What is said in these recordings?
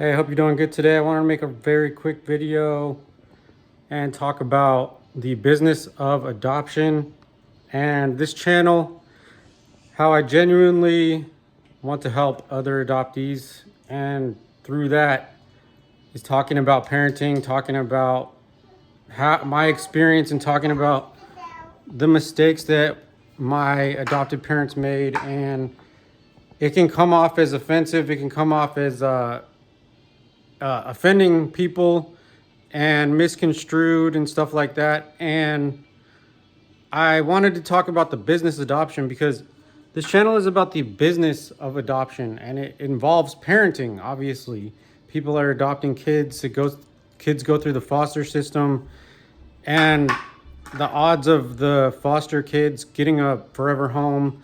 Hey, I hope you're doing good today. I want to make a very quick video and talk about the business of adoption and this channel, how I genuinely want to help other adoptees. And through that is talking about parenting, talking about my experience and talking about the mistakes that my adopted parents made. And it can come off as offensive. It can come off as offending people and misconstrued and stuff like that. And I wanted to talk about the business adoption because this channel is about the business of adoption and it involves parenting. Obviously, people are adopting kids. Kids go through the foster system, and the odds of the foster kids getting a forever home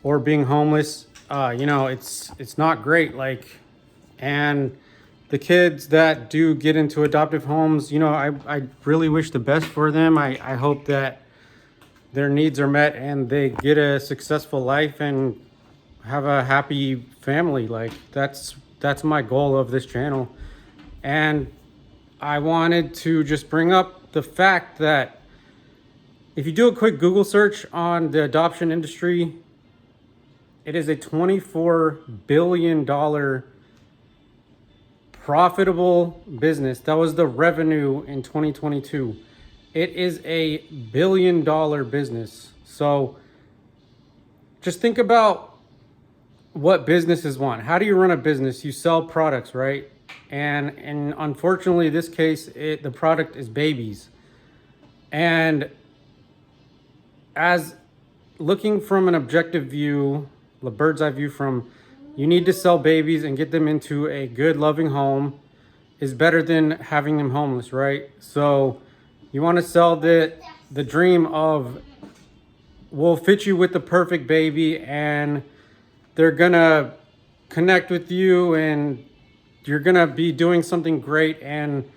or being homeless, it's not great. And the kids that do get into adoptive homes, I really wish the best for them. I hope that their needs are met and they get a successful life and have a happy family. That's my goal of this channel. And I wanted to just bring up the fact that if you do a quick Google search on the adoption industry, it is a $24 billion profitable business. That was the revenue in 2022. It is a $1 billion business. So just think about what businesses want. How do you run a business? You sell products, right? And unfortunately, this case, the product is babies. And as looking from an objective view, the bird's eye view from, you need to sell babies and get them into a good, loving home is better than having them homeless, right? So you want to sell the dream of, we'll fit you with the perfect baby and they're going to connect with you and you're going to be doing something great, and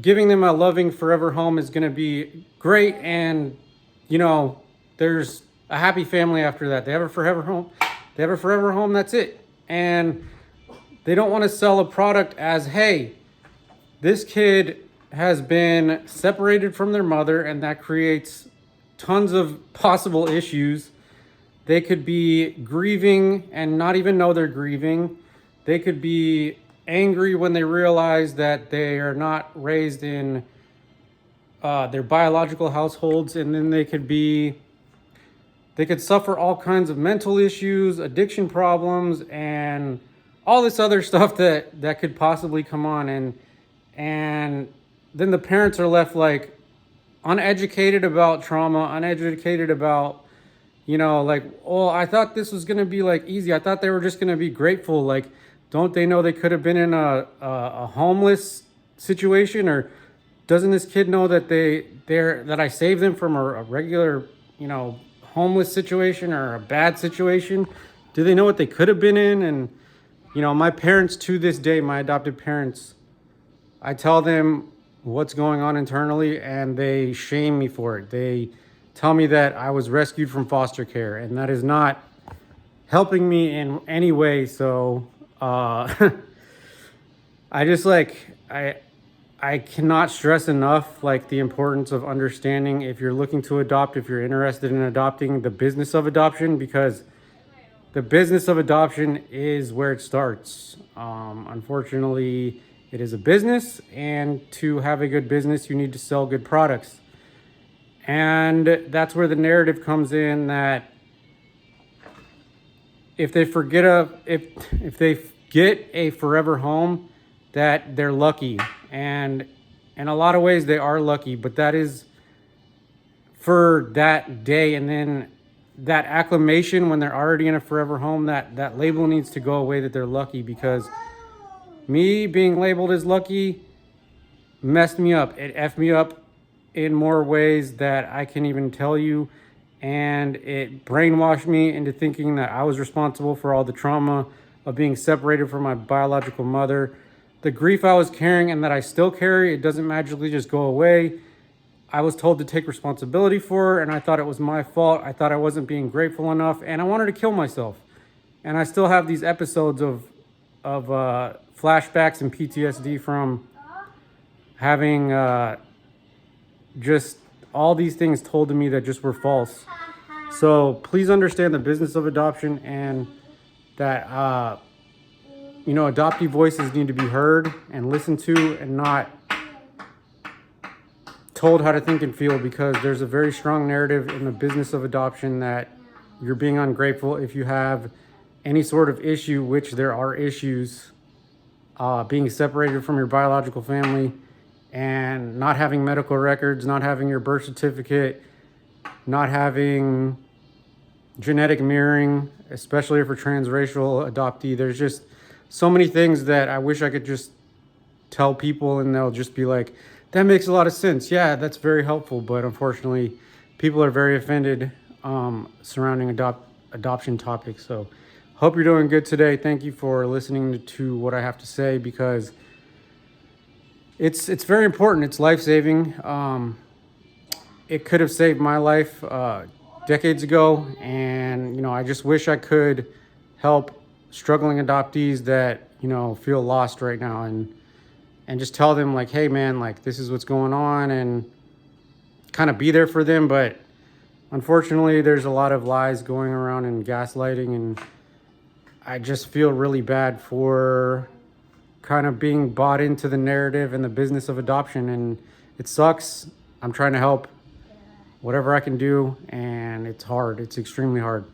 giving them a loving forever home is going to be great. And, there's a happy family after that. They have a forever home. They have a forever home. That's it. And they don't want to sell a product as, hey, this kid has been separated from their mother and that creates tons of possible issues. They could be grieving and not even know they're grieving. They could be angry when they realize that they are not raised in their biological households. And then they could suffer all kinds of mental issues, addiction problems, and all this other stuff that could possibly come on. And then the parents are left uneducated about trauma, uneducated about, oh, I thought this was going to be easy. I thought they were just going to be grateful. Don't they know they could have been in a homeless situation? Or doesn't this kid know that that I saved them from a regular, homeless situation or a bad situation? Do they know what they could have been in? And my parents, to this day, my adopted parents, I tell them what's going on internally and they shame me for it. They tell me that I was rescued from foster care, and that is not helping me in any way. So I just I cannot stress enough the importance of understanding, if you're looking to adopt, if you're interested in adopting, the business of adoption, because the business of adoption is where it starts. Unfortunately, it is a business, and to have a good business, you need to sell good products. And that's where the narrative comes in, that if they if they get a forever home, that they're lucky. And in a lot of ways they are lucky, but that is for that day. And then that acclamation when they're already in a forever home, that label needs to go away, that they're lucky. Because me being labeled as lucky messed me up. It effed me up in more ways that I can even tell you. And it brainwashed me into thinking that I was responsible for all the trauma of being separated from my biological mother. The grief I was carrying and that I still carry, it doesn't magically just go away. I was told to take responsibility for it, and I thought it was my fault. I thought I wasn't being grateful enough, and I wanted to kill myself. And I still have these episodes of of flashbacks and PTSD from having just all these things told to me that just were false. So please understand the business of adoption, and that adoptee voices need to be heard and listened to, and not told how to think and feel, because there's a very strong narrative in the business of adoption that you're being ungrateful if you have any sort of issue, which there are issues, being separated from your biological family and not having medical records, not having your birth certificate, not having genetic mirroring, especially if you're transracial adoptee. There's just so many things that I wish I could just tell people and they'll just be like, that makes a lot of sense. Yeah, that's very helpful. But unfortunately, people are very offended surrounding adoption topics. So hope you're doing good today. Thank you for listening to what I have to say, because it's very important. It's life-saving. It could have saved my life decades ago. And, I just wish I could help struggling adoptees that, feel lost right now, and just tell them like, hey man, like this is what's going on, and kind of be there for them. But unfortunately, there's a lot of lies going around and gaslighting, and I just feel really bad for kind of being bought into the narrative and the business of adoption, and it sucks. I'm trying to help whatever I can do, and it's hard. It's extremely hard.